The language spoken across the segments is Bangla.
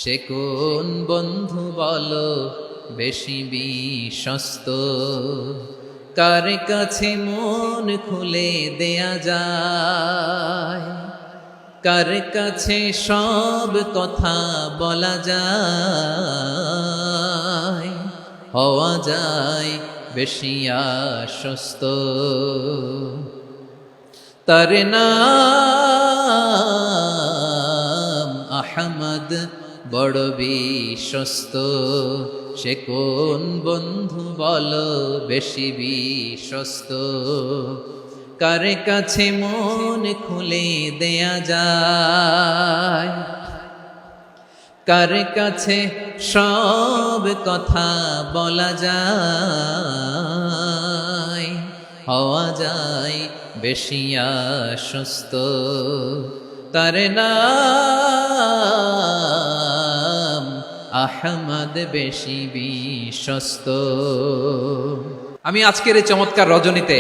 সে কোন বন্ধু বলো বেশি বিশ্বস্ত, কার কাছে মন খুলে দেয়া যায়, কার কাছে সব কথা বলা যায়, হওয়া যায় বেশি আশ্বস্ত। তার নাম আহমদ, বড় বিশ্বস্ত। সে কোন বন্ধু বলো বেশি বিশ্বস্ত, কার কাছে মন খুলে দেয়া যায়, কার কাছে সব কথা বলা যায়, হওয়া যায় বেশি আশ্বস্ত। তার নাম আহমদ, বেশি বিশ্বস্ত। আমি আজকের এই চমৎকার রজনীতে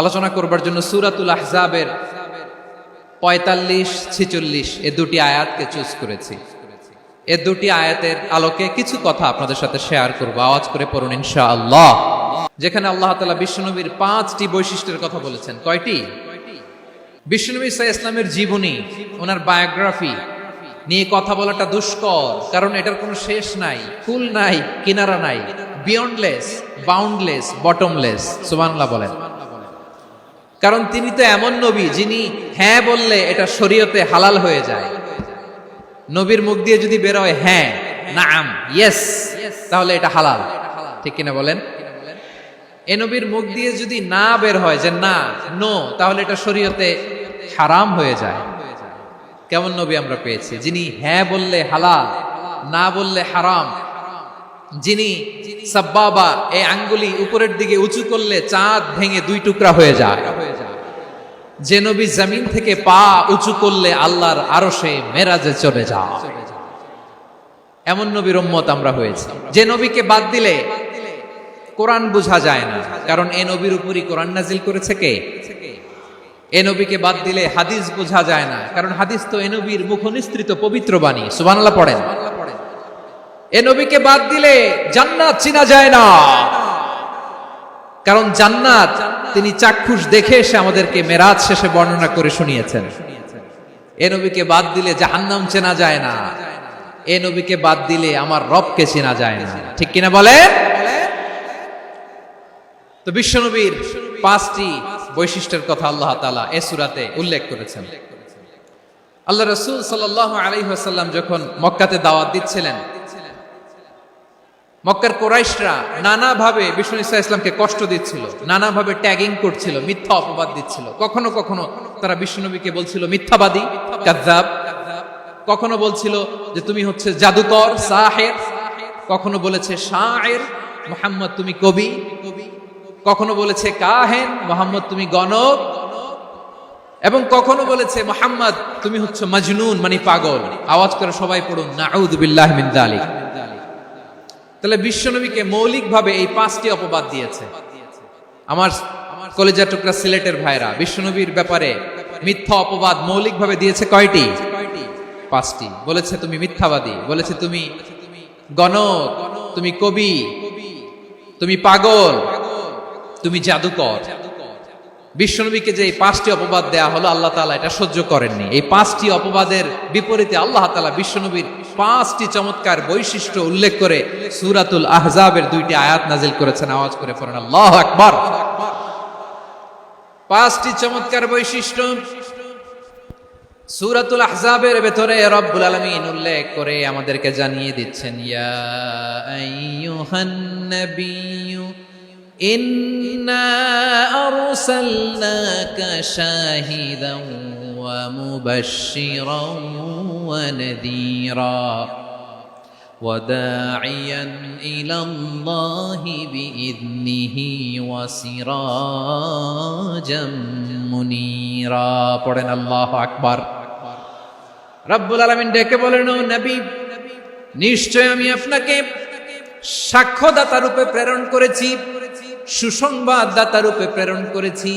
আলোচনা করবার জন্য সূরাতুল আহজাবের 45-46 এ দুটি আয়াতকে চুজ করেছি। এ দুটি আয়াতের আলোকে কিছু কথা আপনাদের সাথে শেয়ার করব। আওয়াজ করে পড়ুন ইনশাআল্লাহ। যেখানে আল্লাহ তাআলা বিশ্বনবীর 5টি বৈশিষ্ট্যের কথা বলেছেন। কয়টি? বিশ্বনবী সাল্লাল্লাহু আলাইহি ওয়াসাল্লামের জীবনী, ওনার বায়োগ্রাফি নিয়ে কথা বলাটা দুষ্কর, কারণ এটার কোনো শেষ নাই, কুল নাই, কিনারা নাই, বিয়ন্ডলেস, বাউন্ডলেস, বটমলেস। সুবহানাল্লাহ বলেন। কারণ তিনি তো এমন নবী যিনি হ্যাঁ বললে এটা শরীয়তে হালাল হয়ে যায়। নবীর মুখ দিয়ে যদি বের হয় হ্যাঁ, নাম, ইয়েস, তাহলে এটা হালাল। ঠিক কিনা বলেন? এ নবীর মুখ দিয়ে যদি না বের হয় যে না, নো, তাহলে এটা শরীয়তে হারাম হয়ে যায়। কেমন নবী আমরা পেয়েছি, যিনি হ্যাঁ বললে হালাল, না বললে হারাম, যিনি সাব্বাবা, এই আঙ্গুলি উপরের দিকে উঁচু করলে চাঁদ ভেঙে 2 টুকরা হয়ে যায়, যে নবী জমিন থেকে পা উঁচু করলে আল্লাহর আরশে মেরাজে চলে যায়, এমন নবীর উম্মত আমরা হয়েছি। যে নবীকে বাদ দিলে কোরআন বোঝা যায় না, কারণ এ নবীর উপরই কোরআন নাজিল করেছে কে? এ নবীকে বাদ দিলে হাদিস বোঝা যায় না, কারণ হাদিস তো এ নবীর মুখনিসৃত পবিত্র বাণী। সুবহানাল্লাহ পড়েন। এ নবীকে বাদ দিলে জান্নাত চিনা যায় না, কারণ জান্নাত তিনি চাক্ষুষ দেখে এসে আমাদেরকে মেরাজ শেষে বর্ণনা করে শুনিয়েছেন। এ নবীকে বাদ দিলে জাহান্নাম চেনা যায় না, এ নবীকে বাদ দিলে আমার রবকে চেনা যায় না। ঠিক কিনা বলে? তো বিশ্বনবীর 5টি বৈশিষ্ট্যের কথা আল্লাহ তাআলা এই সূরাতে উল্লেখ করেছেন। আল্লাহ রাসূল সাল্লাল্লাহু আলাইহি ওয়াসাল্লাম যখন মক্কাতে দাওয়াত দিচ্ছিলেন, মক্কার কুরাইশরা নানাভাবে বিষ্ণু ঈসা ইসলামকে কষ্ট দিচ্ছিল, নানাভাবে ট্যাগিং করছিল, মিথ্যা অপবাদ দিচ্ছিল। কখনো কখনো তারা বিশ্বনবীকে বলছিল মিথ্যাবাদী, কাযযাব। কখনো বলছিল যে তুমি হচ্ছে জাদুকর, সাহির। কখনো বলেছে শায়ের, মুহাম্মদ তুমি কবি। কখনো বলেছে কাহেন, মুহাম্মদ তুমি গণক। এবং কখনো বলেছে মুহাম্মদ তুমি হচ্ছে মাজনুন, মানে পাগল। আওয়াজ করে সবাই পড়ুন নাউযু বিল্লাহি মিন যালিক। তাহলে বিশ্বনবীকে মৌলিকভাবে এই 5টি অপবাদ দিয়েছে। আমার কলেজা টুকরা সিলেটের ভাইরা, বিশ্বনবীর ব্যাপারে মিথ্যা অপবাদ মৌলিকভাবে দিয়েছে কয়টি? 5টি। বলেছে তুমি মিথ্যাবাদী, বলেছে তুমি গণক, তুমি কবি, তুমি পাগল, তুমি জাদুকর। বিশ্বনবীকে যে এই 5টি অপবাদ দেয়া হলো, আল্লাহ তাআলা এটা সহ্য করেননি। এই 5টি অপবাদের বিপরীতে আল্লাহ তাআলা বিশ্বনবীর 5টি চমৎকার বৈশিষ্ট্য উল্লেখ করে সূরাতুল আহজাবের 2টি আয়াত নাজিল করেছেন। আওয়াজ করে পড়েন আল্লাহু আকবার। 5টি চমৎকার বৈশিষ্ট্য সূরাতুল আহজাবের ভেতরে রব্বুল আলামিন উল্লেখ করে আমাদেরকে জানিয়ে দিচ্ছেন, ইয়া আইয়ুহান নাবিয়্যু ইন্না আরসালনাকা শাহিদান ওয়া মুবাশশিরান ওয়া নাযীরা ওয়া দাঈয়ান ইলাল্লাহি বিইذনিহি ওয়া সিরাজাম মুনীরা। পড়েন আল্লাহু আকবার। রব্বুল আলামিন ডেকে বলেন, ও নবী, নিশ্চয় আমি আপনাকে সাক্ষ্যদাতা রূপে প্রেরণ করেছি, সুসংবাদদাতা রূপে প্রেরণ করেছি,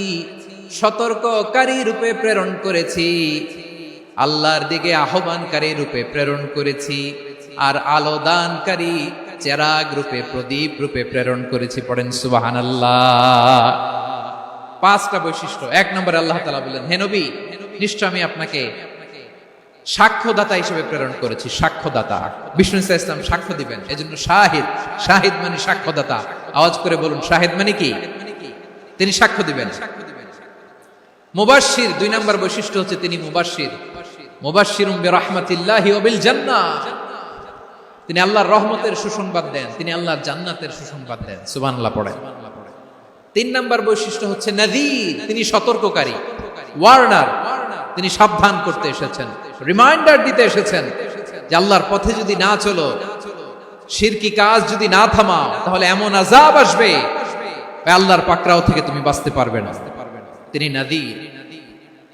সতর্ককারী রূপে প্রেরণ করেছি। আল্লাহর দিকে আহ্বানকারী রূপে প্রেরণ করেছি, আর আলোদানকারী চেরাগ রূপে, প্রদীপ রূপে প্রেরণ করেছি। পড়েন সুবহানাল্লাহ। 5টা বৈশিষ্ট্য। 1 নম্বরে আল্লাহ তাআলা বললেন, হে নবী, নিশ্চয় আমি আপনাকে সাক্ষ্যদাতা হিসেবে প্রেরণ করেছি। সাক্ষ্যদাতা, বিষ্ণু ইসা ইসলাম সাক্ষ্য দিবেন, এজন্য শাহিদ। শাহিদ মানে সাক্ষ্যদাতা। আওয়াজ করে বলুন, শাহিদ মানে কি? তিনি সাক্ষ্য দিবেন। মুবাশশির, 2 নম্বর বৈশিষ্ট্য হচ্ছে তিনি মুবাশশির। মুবাশশিরুম বিরাহমাতিল্লাহি ওয়া বিল জান্নাহ, তিনি আল্লাহর রহমতের সুসংবাদ দেন, তিনি আল্লাহর জান্নাতের সুসংবাদ দেন। সুবহানাল্লাহ পড়েন। 3 নম্বর বৈশিষ্ট্য হচ্ছে নাযীর, তিনি সতর্ককারী। ওয়ার্নার, তিনি সাবধান করতে এসেছেন, রিমাইন্ডার দিতে এসেছেন যে আল্লাহর পথে যদি না চলো, শিরকি কাজ যদি না থামাও, তাহলে এমন আযাব আসবে আল্লাহর পাকড়াও থেকে তুমি বাঁচতে পারবে না। তিনি নাযীর।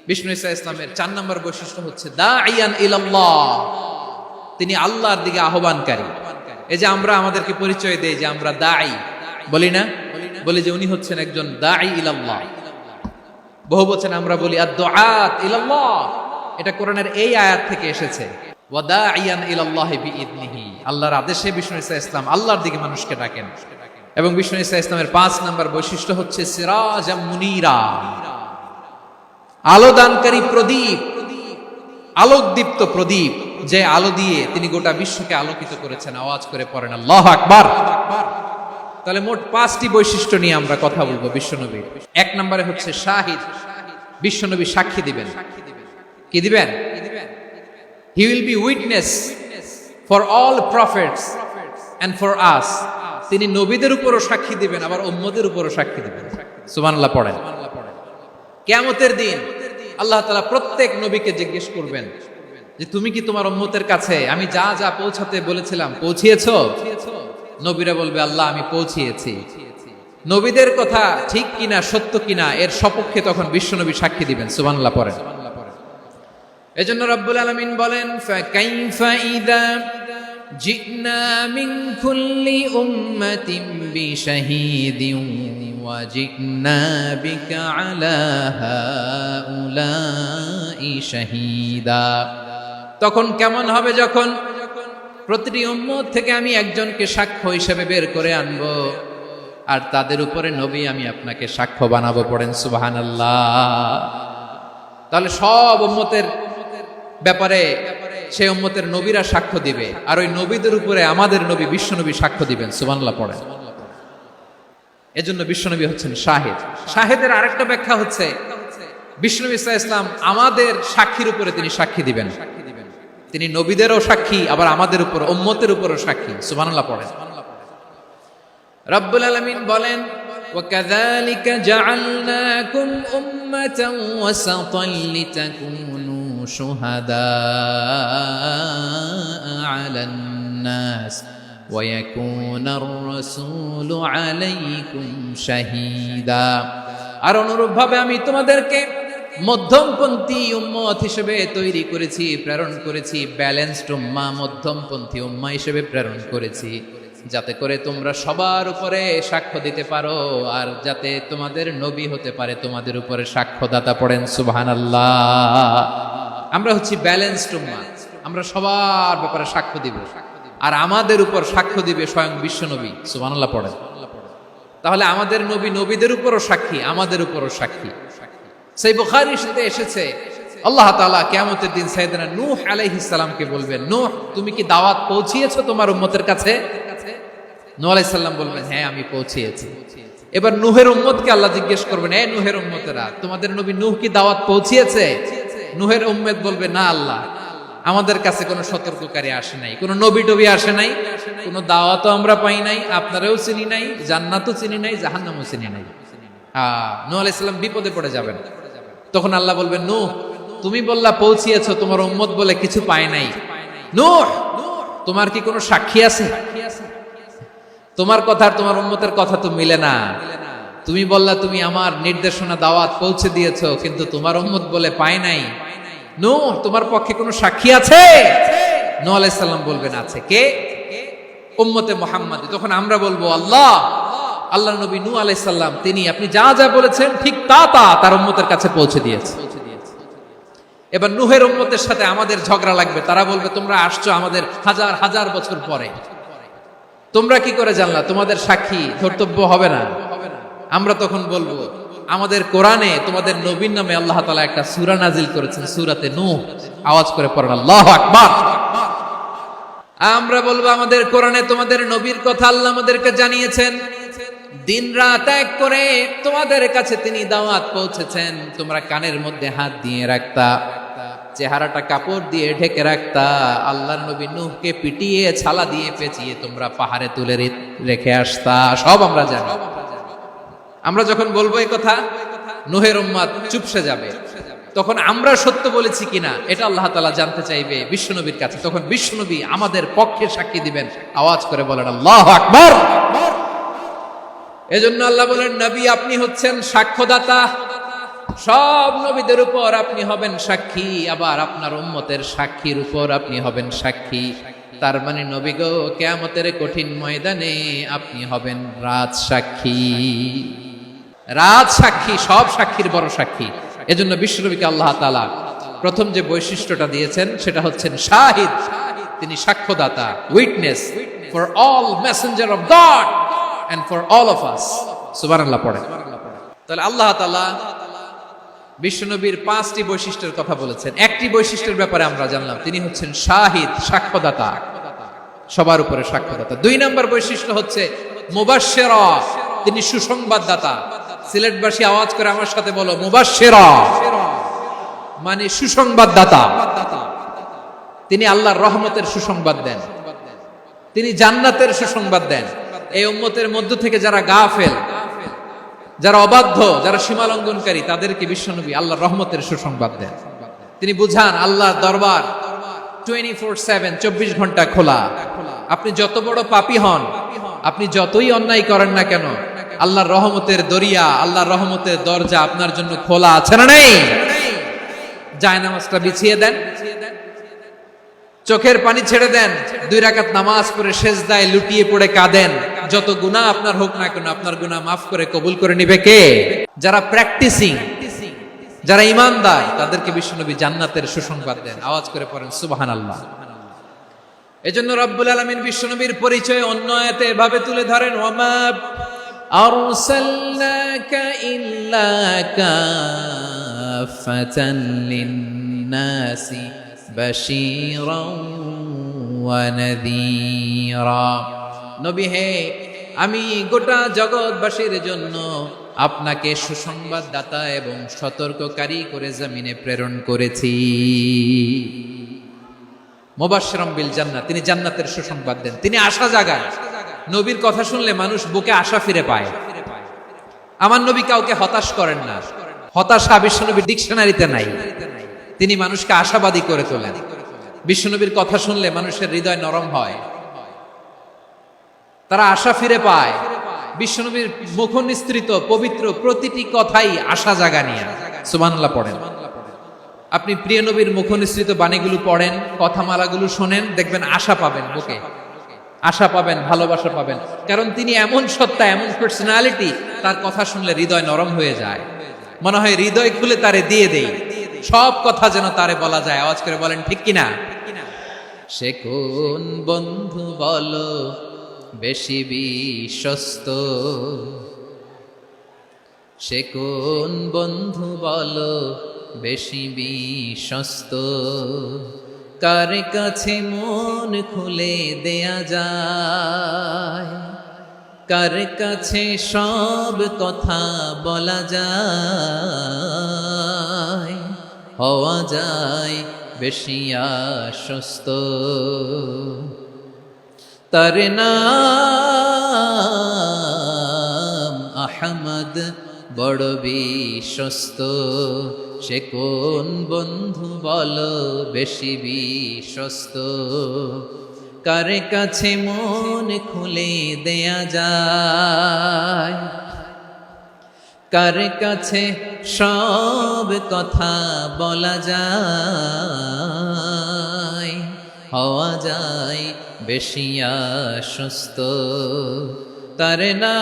বিষ্ণু ইসা ইসলামের 4 নম্বর বৈশিষ্ট্য হচ্ছে দাঈয়ান ইলাল্লাহ, তিনি আল্লাহর দিকে আহ্বানকারী। এই যে আমরা আমাদেরকে পরিচয় দেই যে আমরা দাঈ, বলি না? বলি যে উনি হচ্ছেন একজন দাঈ ইলাল্লাহ। বহু বচন আমরা বলি আদ-দুআত ইলাল্লাহ, এটা কোরআনের এই আয়াত থেকে এসেছে। ওয়া দাঈয়ান ইলাল্লাহি বিইذনিহি, আল্লাহর আদেশে বিষ্ণু ইসা ইসলাম আল্লাহর দিকে মানুষকে ডাকেন। এবং বিষ্ণু ইসা ইসলামের 5 নম্বর বৈশিষ্ট্য হচ্ছে সিরাজাম মুনীরা, আলোদানকারী প্রদীপ, আলোকদীপ্ত প্রদীপ, যে আলো দিয়ে তিনি গোটা বিশ্বকে আলোকিত করেছেন। আওয়াজ করে পড়েন আল্লাহু আকবার। তাহলে মোট 5টি বৈশিষ্ট্য নিয়ে আমরা কথা বলবো বিশ্বনবীর। 1 নম্বরে হচ্ছে শাহিদ, বিশ্বনবী সাক্ষী দিবেন। কি দিবেন? He will be witness for all prophets and for us, তিনি নবীদের উপরও সাক্ষী দিবেন, আবার উম্মতের উপরও সাক্ষী দিবেন। সুবহানাল্লাহ পড়েন। কিয়ামতের দিন আল্লাহ তাআলা প্রত্যেক নবীকে জিজ্ঞেস করবেন যে তুমি কি তোমার উম্মতের কাছে আমি যা যা পৌঁছাতে বলেছিলাম পৌঁছিয়েছো? নবীরা বলবে আল্লাহ আমি পৌঁছিয়েছি। নবীদের কথা ঠিক কিনা, সত্য কিনা, এর সপক্ষে তখন বিশ্বনবী সাক্ষী দিবেন। সুবহানাল্লাহ পড়েন। এজন্য রব্বুল আলামিন বলেন, ফাকাইফা ইযা জিনা মিন কুল্লি উম্মাতিন বিশাহীদিন ওয়া জিনা বিকা আলা হাউলাই শাহীদা। তখন কেমন হবে যখন প্রতিটি উম্মত থেকে আমি একজনকে সাক্ষ্য হিসেবে বের করে আনবো, আর তাদের উপরে নবী আমি আপনাকে সাক্ষ্য বানাবো। পড়েন সুবহানাল্লাহ। তাহলে সব উম্মতের ব্যাপারে সেই উম্মতের নবীরা সাক্ষ্য দিবে, আর ওই নবীদের উপরে আমাদের নবী বিশ্বনবী সাক্ষ্য দিবেন। সুবহানাল্লাহ পড়েন। এজন্য বিশ্বনবী হচ্ছেন শাহিদ। শাহিদের আরেকটা ব্যাখ্যা হচ্ছে বিশ্বনবী সাল্লাল্লাহু আলাইহি ওয়াসাল্লাম আমাদের সাক্ষীর উপরে তিনি সাক্ষী দিবেন। তিনি নবীদেরও সাক্ষী, আবার আমাদের উপর, উম্মতের উপরও সাক্ষী। সুবহানাল্লাহ পড়েন। রব্বুল আলামিন বলেন, وَكَذَلِكَ جَعَلْنَاكُمْ أُمَّةً وَسَطًا لِتَكُونُوا شُهَدَاءَ عَلَى النَّاسِ وَيَكُونَ الرَّسُولُ عَلَيْكُمْ شَهِيدًا। আর অনুরূপভাবে আমি তোমাদেরকে মধ্যমপন্থী উম্মত হিসেবে তৈরি করেছি, প্রেরণ করেছি। ব্যালেন্সড উম্মাহ, মধ্যমপন্থী উম্মাহ হিসেবে প্রেরণ করেছি, যাতে করে তোমরা সবার উপরে সাক্ষ্য দিতে পারো, আর যাতে তোমাদের নবী হতে পারে তোমাদের উপরে সাক্ষ্যদাতা। পড়েন সুবহানাল্লাহ। আমরা হচ্ছি ব্যালেন্সড উম্মাহ, আমরা সবার ব্যাপারে সাক্ষ্য দিব, আর আমাদের উপর সাক্ষ্য দিবে স্বয়ং বিশ্বনবী। সুবহানাল্লাহ পড়েন। তাহলে আমাদের নবী নবীদের উপরও সাক্ষী, আমাদের উপরও সাক্ষী। সেই বুখারীর সাথে এসেছে আল্লাহ তাআলা কিয়ামতের দিন সাইয়েদনা নূহ আলাইহিস সালামকে বলবেন, নূহ তুমি কি দাওয়াত পৌঁছিয়েছো তোমার উম্মতের কাছে? নূহ আলাইহিস সালাম বলবেন, হ্যাঁ আমি পৌঁছিয়েছি। এবার নূহের উম্মতকে আল্লাহ জিজ্ঞেস করবেন, এই নূহের উম্মতেরা, তোমাদের নবী নূহ কি দাওয়াত পৌঁছিয়েছে? নূহের উম্মত বলবে, না আল্লাহ, আমাদের কাছে কোনো সতর্ককারী আসে নাই, কোনো নবী টবি আসে নাই, কোনো দাওয়াতও আমরা পাই নাই, আপনারাও চিনি নাই, জান্নাতও চিনি নাই, জাহান্নামও চিনি নাই। নূহ আলাইহিস সালাম বিপদে পড়ে যাবেন। তখন আল্লাহ বলবেন, নূহ তুমি বললা পৌঁছিয়েছো, তোমার উম্মত বলে কিছু পায় নাই। নূহ তোমার কি কোনো সাক্ষী আছে? তোমার কথা আর তোমার উম্মতের কথা তো মিলে না। তুমি বললা তুমি আমার নির্দেশনা দাওয়াত পৌঁছে দিয়েছো, কিন্তু তোমার উম্মত বলে পায় নাই। নূহ তোমার পক্ষে কোনো সাক্ষী আছে? নূহ আলাইহিস সালাম বলবেন, আছে। কে? উম্মতে মুহাম্মাদী। তখন আমরা বলবো, আল্লাহ, আল্লাহর নবী নূহ আলাইহিস সালাম তিনি আপনি যা যা বলেছেন ঠিক তা তার উম্মতের কাছে পৌঁছে দিয়েছে। এবার নূহের উম্মতের সাথে আমাদের ঝগড়া লাগবে, তারা বলবে তোমরা আসছো আমাদের হাজার হাজার বছর পরে, তোমরা কি করে জানলা, তোমাদের সাক্ষী ধর্তব্য হবে না। আমরা তখন বলবো আমাদের কোরআনে তোমাদের নবীর নামে আল্লাহ তাআলা একটা সূরা নাজিল করেছেন, সূরাতে নূহ। আওয়াজ করে পড়েন আল্লাহু আকবার। আমরা বলবো আমাদের কোরআনে তোমাদের নবীর কথা আল্লাহ আমাদেরকে জানিয়েছেন, দিন রাত এক করে তোমাদের কাছে তিনি দাওয়াত পৌঁছেছেন, তোমরা কানের মধ্যে হাত দিয়ে রাখতা, চেহারাটা কাপড় দিয়ে ঢেকে রাখতা, আল্লাহর নবী নূহকে পিটিয়ে ছালা দিয়ে পেঁচিয়ে তোমরা পাহাড়ে তুলে রেখে আসতা, সব আমরা জানি। আমরা যখন বলবো এই কথা, নূহের উম্মত চুপসে যাবে। তখন আমরা সত্য বলেছি কিনা এটা আল্লাহ তাআলা জানতে চাইবে বিশ্বনবীর কাছে। তখন বিশ্বনবী আমাদের পক্ষে সাক্ষী দিবেন। আওয়াজ করে বলেন আল্লাহু আকবার। এজন্য আল্লাহ বলেন, নবী আপনি হচ্ছেন সাক্ষ্যদাতা, সব নবীদের উপর আপনি হবেন সাক্ষী, আবার আপনার উম্মতের সাক্ষীর উপর আপনি হবেন সাক্ষী। তার মানে নবী গো, কিয়ামতের কঠিন ময়দানে আপনি হবেন রাজ সাক্ষী। রাজ সাক্ষী, সব সাক্ষীর বড় সাক্ষী। এজন্য বিশ্বনবীকে আল্লাহ তাআলা প্রথম যে বৈশিষ্ট্যটা দিয়েছেন সেটা হচ্ছেন শাহিদ। তিনি সাক্ষ্যদাতা, witness for all messenger of God and for all of us। সুবহানাল্লাহ পড়ে। তাহলে আল্লাহ তাআলা বিশ্বনবীর 5টি বৈশিষ্ট্যের কথা বলেছেন। একটি বৈশিষ্ট্যের ব্যাপারে আমরা জানলাম, তিনি হচ্ছেন শাহিদ, সাক্ষ্যদাতা, সবার উপরে সাক্ষ্যদাতা। 2 নম্বর বৈশিষ্ট্য হচ্ছে মুবাশশিরা, তিনি সুসংবাদদাতা। সিলেটবাসী আওয়াজ করে আমার সাথে বলো, মুবাশশিরা মানে সুসংবাদদাতা। তিনি আল্লাহর রহমতের সুসংবাদ দেন, তিনি জান্নাতের সুসংবাদ দেন। এই উম্মতের মধ্য থেকে যারা গাফেল, যারা অবাধ্য, যারা সীমালঙ্ঘনকারী, তাদেরকে বিশ্বনবী আল্লাহর রহমতের সুসংবাদ দেন। তিনি বুঝান আল্লাহর দরবার 24/7, 24 ঘন্টা খোলা। আপনি যত বড় পাপী হন, আপনি যতই অন্যায় করেন না কেন, আল্লাহর রহমতের দরিয়া, আল্লাহর রহমতের দরজা আপনার জন্য খোলা আছে না নেই? জায়নামাজটা বিছিয়ে দেন, চোখের পানি ছেড়ে দেন, 2 রাকাত নামাজ পড়ে সেজদায় লুটিয়ে পড়ে কাঁদেন। যত গুনাহ আপনার হোক না কেন, আপনার গুনাহ মাফ করে কবুল করে নিবে কে? যারা প্র্যাকটিসিং, যারা ঈমানদার, তাদেরকে বিশ্বনবী জান্নাতের সুসংবাদ দেন। আওয়াজ করে পড়েন সুবহানাল্লাহ। এজন্য রব্বুল আলামিন বিশ্বনবীর পরিচয় অন্য আয়াতে এভাবে তুলে ধরেন, ওয়ামা আরসালনাকা ইল্লা কাফাতান লিন-নাসি বাশীরাও ওয়া নাযীরা। নবী হে, আমি গোটা জগৎবাসীর জন্য আপনাকে সুসংবাদদাতা এবং সতর্ককারী করে জমিনে প্রেরণ করেছি। মুবাশশিরাম বিল জান্নাহ, তিনি জান্নাতের সুসংবাদ দেন, তিনি আশা জাগান। নবীর কথা শুনলে মানুষ বুকে আশা ফিরে পায়। আমার নবী কাউকে হতাশ করেন না, হতাশা বিশ্বনবীর ডিকশনারিতে নাই। তিনি মানুষকে আশাবাদী করে তোলেন। বিশ্বনবীর কথা শুনলে মানুষের হৃদয় নরম হয়, তারা আশা ফিরে পায়। বিশ্বনবীর মুখ নিঃসৃত পবিত্র প্রতিটি কথাই আশা জাগানিয়া। সুবহানাল্লাহ পড়েন। আপনি প্রিয় নবীর মুখ নিঃসৃত বাণীগুলো পড়েন, কথামালাগুলো শোনেন, দেখবেন আশা পাবেন, বুকে আশা পাবেন, ভালোবাসা পাবেন। কারণ তিনি এমন সত্তা, এমন পার্সোনালিটি, তার কথা শুনলে হৃদয় নরম হয়ে যায়। মনে হয় হৃদয় খুলে তারে দিয়ে দেই, সব কথা যেন তারে বলা যায়। আওয়াজ করে বলেন ঠিক কিনা? সে কোন বন্ধু বলো বেশি বিশ্বস্ত, সে কোন বন্ধু বলো বেশি বিশ্বস্ত, কার কাছে মন খুলে দেয়া যায়, কার কাছে সব কথা বলা যায়, হওয়া যায় বেশি আশ্বস্ত। তার নাম আহমদ, বড় বিশ্বস্ত। সে কোন বন্ধু বলো বেশি বিশ্বস্ত, কার কাছে মন খুলে দেয়া যায়, কার কাছে সব কথা বলা যায়, হওয়া যায় বেশি আশ্বস্ত। তার নাম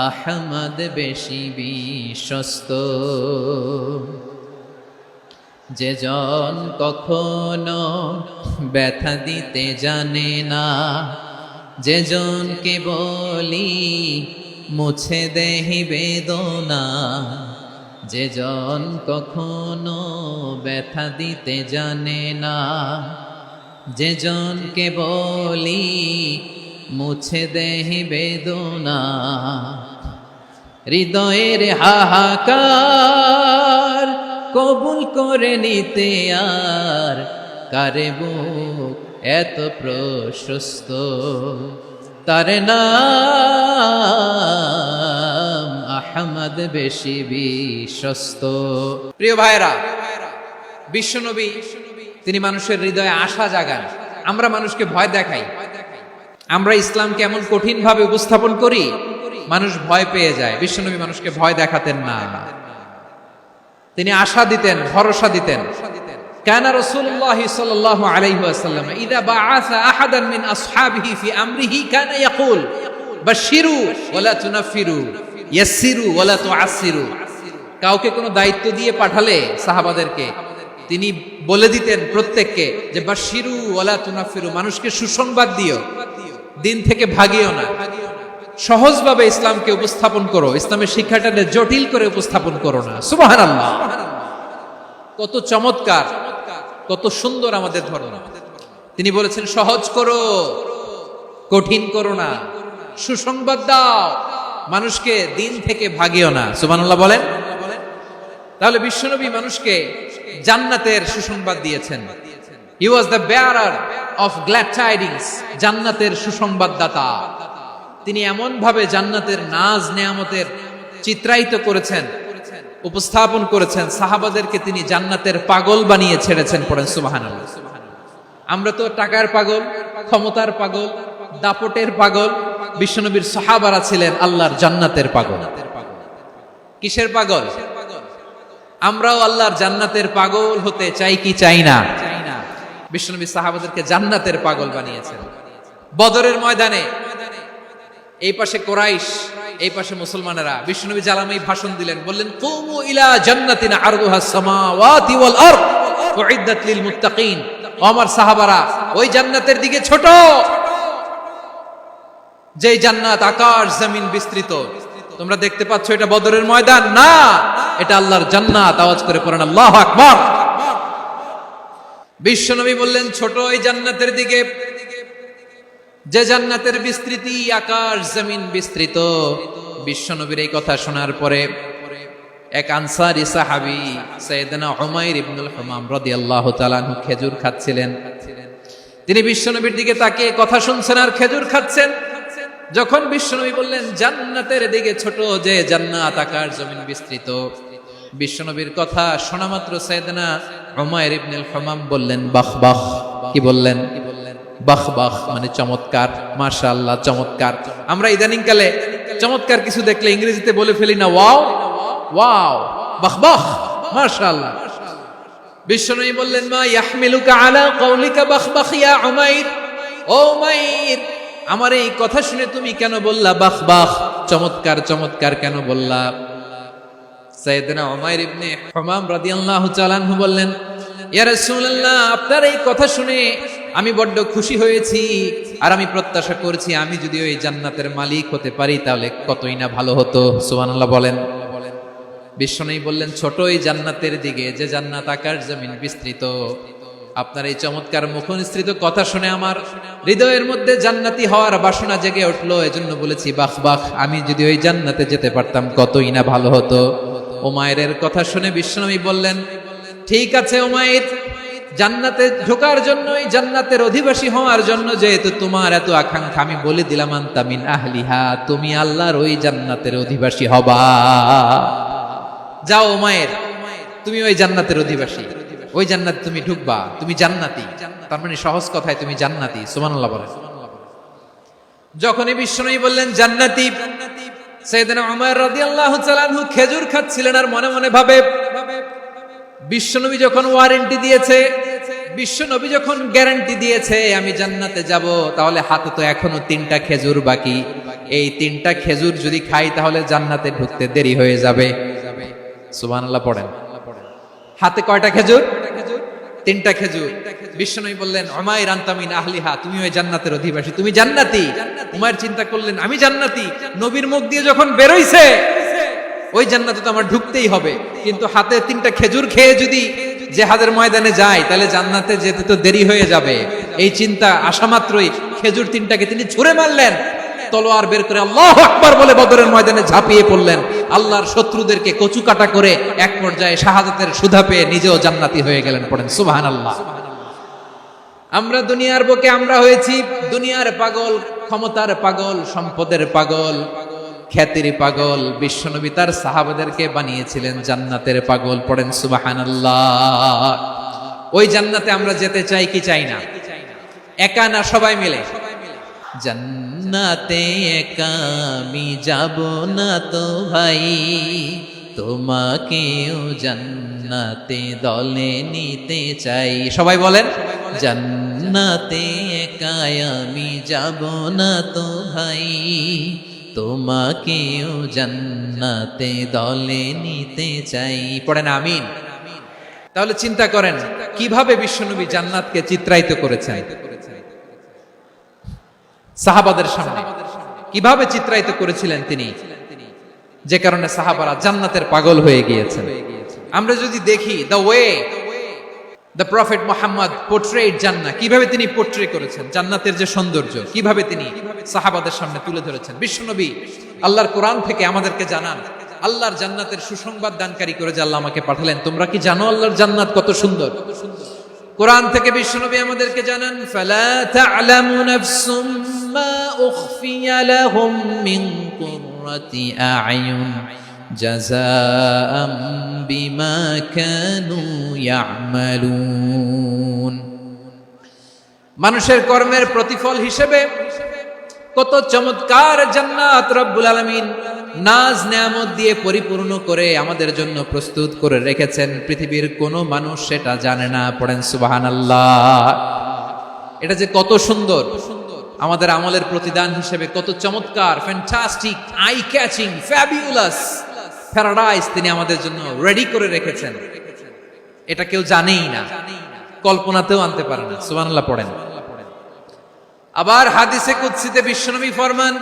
আহমদ বেশি বিশ্বস্ত। যে জন কখনো ব্যথা দিতে জানে না, যে জনকে বলি মুছে দেহি বেদনা, যে জন কখনো ব্যথা দিতে জানে না, যে জনকে বলি মুছে দেহি বেদনা, হৃদয়ের হাহাকার কবুল করে নিতে আর কারে বুক এত প্রশস্ত, তার নাম আহমদ বেশি বিশ্বস্ত। প্রিয় ভাইরা, বিশ্বনবী তিনি মানুষের হৃদয়ে আশা জাগান। আমরা মানুষকে ভয় দেখাই, আমরা ইসলামকে এমন কঠিন ভাবে উপস্থাপন করি, মানুষ ভয় পেয়ে যায়। বিশ্বনবী মানুষকে ভয় দেখাতেন না, তিনি আশা দিতেন, ভরসা দিতেন। কানা রাসূলুল্লাহ সাল্লাল্লাহু আলাইহি ওয়াসাল্লাম ইযা বাআসা আহাদান মিন আসহাবিহি ফি আমরিহি কানা ইয়াকুল বাশশিরু ওয়ালা তুনাফিরু ইয়াসসিরু ওয়ালা তুআসসিরু। কাউকে কোনো দায়িত্ব দিয়ে পাঠালে সাহাবাদেরকে তিনি বলে দিতেন প্রত্যেককে যে বাশশিরু ওয়ালা তুনাফিরু, মানুষকে সুসংবাদ দিও, দিন থেকে ভাগিও না, সহজভাবে ইসলামকে উপস্থাপন করো, ইসলামের শিক্ষাটাকে জটিল করে উপস্থাপন করো না। সুবহানাল্লাহ, কত চমৎকার, কত সুন্দর আমাদের ধর্ম। তিনি বলেছেন সহজ করো, কঠিন করো না, সুসংবাদ দাও, মানুষকে দিন থেকে ভাগিও না। সুবহানাল্লাহ বলেন। তাহলে বিশ্বনবী মানুষকে জান্নাতের সুসংবাদ দিয়েছেন। He was the bearer of glad tidings, জান্নাতের সুসংবাদদাতা। তিনি এমন ভাবে জান্নাতের নাজ নেয়ামতের চিত্রায়িত করেছেন, উপস্থাপন করেছেন, সাহাবাদেরকে তিনি জান্নাতের পাগল বানিয়ে ছেড়েছেন। পড়েন সুবহানাল্লাহ। আমরা তো টাকার পাগল, ক্ষমতার পাগল, দাপটের পাগল। বিশ্বনবীর সাহাবারা ছিলেন আল্লাহর জান্নাতের পাগল। কিসের পাগল? আমরাও আল্লাহর জান্নাতের পাগল হতে চাই কি চাই না? বিশ্বনবী সাহাবাদেরকে জান্নাতের পাগল বানিয়েছেন। বদরের ময়দানে এই পাশে কোরাইশ, এই পাশে মুসলমানেরা। বিশ্বনবী জালামাই ভাষণ দিলেন, বললেন কুমু ইলা জান্নাতিন আরদুহাস সামাওয়াতি ওয়াল আরদ উইদ্দাত লিল মুত্তাকিন। ও আমার সাহাবারা, ওই জান্নাতের দিকে ছোট, যেই জান্নাত আকাশ জমিন বিস্তৃত। তোমরা দেখতে পাচ্ছ এটা বদরের ময়দান না, এটা আল্লাহর জান্নাত। আওয়াজ করে পড়েন আল্লাহু আকবার। বিশ্বনবী বললেন ছোট ওই জান্নাতের দিকে, যে জান্নাতের বিস্তৃতি আকাশ জমিন বিস্তৃত। বিশ্বনবীর এই কথা শোনার পরে এক আনসারী সাহাবী সাইয়েদনা উমাইর ইবনুল হুমাম রাদিয়াল্লাহু তাআলা আনহু খেজুর খাচ্ছিলেন। তিনি বিশ্বনবীর দিকে তাকিয়ে কথা শুনছেন আর খেজুর খাচ্ছেন। যখন বিশ্বনবী বললেন জান্নাতের দিকে ছোট, যে জান্নাত আকাশ জমিন বিস্তৃত, বিশ্বনবীর কথা শোনা মাত্র সাইয়েদনা উমাইর ইবনুল হুমাম বললেন বাহ বাহ। কি বললেন? বাহ বাহ মানে চমৎকার, মাশাআল্লাহ চমৎকার। আমরা ইদানিং কালে চমৎকার কিছু দেখলে ইংরেজিতে বলে ফেলি না ওয়াও ওয়াও, বাহ বাহ, মাশাআল্লাহ। বিশ্বনবী বললেন মা ইয়াহমিলুকা আলা কওলিকা বাহ বাহ ইয়া উমাইর। ও উমাইর, আমার এই কথা শুনে তুমি কেন বললা বাহ বাহ, চমৎকার চমৎকার কেন বললা? সাইয়েদনা উমাইর ইবনে হুমাম রাদিয়াল্লাহু তাআলা আনহু বললেন ইয়া রাসূলুল্লাহ, আপনার এই কথা শুনে আমি বড্ড খুশি হয়েছি, আর আমি প্রত্যাশা করছি আমি যদি ওই জান্নাতের মালিক হতে পারি তাহলে কতই না ভালো হতো। সুবহানাল্লাহ বলেন। বিশ্বনবী বললেন ছোট ওই জান্নাতের দিকে, যে জান্নাত আকাশ জমিন বিস্তৃত। আপনার এই চমৎকার মুখনিসৃত কথা শুনে আমার হৃদয়ের মধ্যে জান্নাতি হওয়ার বাসনা জেগে উঠলো, এজন্য বলেছি বাহ বাহ, আমি যদি ওই জান্নাতে যেতে পারতাম কতই না ভালো হতো। উমাইরের কথা শুনে বিশ্বনবী বললেন ঠিক আছে উমাইর, জান্নাতে ঢোকার জন্যই, জান্নাতের অধিবাসী হওয়ার জন্য যেহেতু তোমার এত আকাঙ্ক্ষা, আমি বলে দিলাম আনতা মিন আহলিহা, তুমি আল্লাহর ওই জান্নাতের অধিবাসী হবা। যাও উমাইর, তুমি ওই জান্নাতের অধিবাসী, ওই জান্নাতে তুমি ঢুকবা, তুমি জান্নাতি। তার মানে সহজ কথায় তুমি জান্নাতি। সুবহানাল্লাহ বলেন। যখনই বিশ্বনবী বললেন জান্নাতি, সাইয়েদনা উমর রাদিয়াল্লাহু তাআলা আনহু খেজুর খাচ্ছিলেন আর মনে মনে ভাবে বিশ্বনবী যখন ওয়ারেন্টি দিয়েছে বিশ্ব নবী যখন গ্যারান্টি দিয়েছে আমি জান্নাতে যাব, তাহলে হাতে তো এখনো 3টা খেজুর বাকি। এই 3টা খেজুর যদি খাই তাহলে জান্নাতে ঢুকতে দেরি হয়ে যাবে। সুবহানাল্লাহ পড়েন। হাতে কয়টা খেজুর? 3টা খেজুর। বিশ্বনবী বললেন উমাইর আনতা মিন আহলিহা, তুমি ওই জান্নাতের অধিবাসী, তুমি জান্নাতি। উমাইর চিন্তা করলেন আমি জান্নাতি, নবীর মুখ দিয়ে যখন বেরোইছে ওই জান্নাতে তো আমার ঢুকতেই হবে, কিন্তু হাতে 3টা খেজুর খেয়ে যদি জিহাদের ময়দানে যায় তাহলে জান্নাতে যেতে তো দেরি হয়ে যাবে। এই চিন্তা আসা মাত্রই খেজুর 3টাকে তিনি ছুঁড়ে মারলেন, তলোয়ার বের করে আল্লাহু আকবার বলে বদরের ময়দানে ঝাঁপিয়ে পড়লেন। আল্লাহর শত্রুদেরকে কচু কাটা করে এক পর্যায়ে শাহাদাতের সুধা পেয়ে নিজেও জান্নাতি হয়ে গেলেন। পড়েন সুবহানাল্লাহ। আমরা দুনিয়ার বুকে আমরা হয়েছি দুনিয়ার পাগল, ক্ষমতার পাগল, সম্পদের পাগল, খ্যাতির পাগল। বিশ্বনবী তার সাহাবাদেরকে বানিয়েছিলেন জান্নাতের পাগল। পড়েন সুবহানাল্লাহ। ওই জান্নাতে আমরা যেতে চাই কি চাই না? একা না সবাই মিলে? জান্নাতে একা আমি যাব না তো ভাই, তোমাকেও জান্নাতে দলে নিতে চাই। সবাই বলেন জান্নাতে একা আমি যাব না তো ভাই, তোমাকেও জান্নাতে দলে নিতে চাই। পড়েন আমিন। তাহলে চিন্তা করেন কিভাবে বিশ্বনবী জান্নাতকে চিত্রায়িত করেছেন সাহাবাদের সামনে, কিভাবে চিত্রায়িত করেছিলেন তিনি, যে কারণে সাহাবারা জান্নাতের পাগল হয়ে গিয়েছেন। আমরা যদি দেখি the way the prophet Muhammad portrait জান্নাত, কিভাবে তিনি পোর্ট্রে করেছেন জান্নাতের যে সৌন্দর্য, কিভাবে তিনি সাহাবাদের সামনে তুলে ধরেছেন। বিশ্বনবী আল্লাহর কোরআন থেকে আমাদেরকে জানান আল্লাহর জান্নাতের সুসংবাদ দানকারী করে যে আল্লাহ আমাকে পাঠালেন। তোমরা কি জানো আল্লাহর জান্নাত কত সুন্দর? কোরআন থেকে বিশ্বনবী আমাদেরকে জানান ফালা তা'লামু নাফসুম মা উখফিয়া লাহুম মিন কুররাতি আ'য়ুন জাযাআম বিমা কানু ইয়া'মালুন। মানুষের কর্মের প্রতিফল হিসেবে কত চমৎকার জান্নাত রব্বুল আলামিন নাজ নেয়ামত দিয়ে পরিপূর্ণ করে আমাদের জন্য প্রস্তুত করে রেখেছেন। পৃথিবীর কোনো মানুষ সেটা জানে না। পড়েন সুবহানাল্লাহ। এটা যে কত সুন্দর, আমাদের আমলের প্রতিদান হিসেবে কত চমৎকার, fantastic, eye catching, fabulous paradise তিনি আমাদের জন্য রেডি করে রেখেছেন। এটা কেউ জানেই না, কল্পনাতেও আনতে পারে না। সুবহানাল্লাহ পড়েন। আবার হাদিসে কুদসিতে বিশ্বনবী ফরমান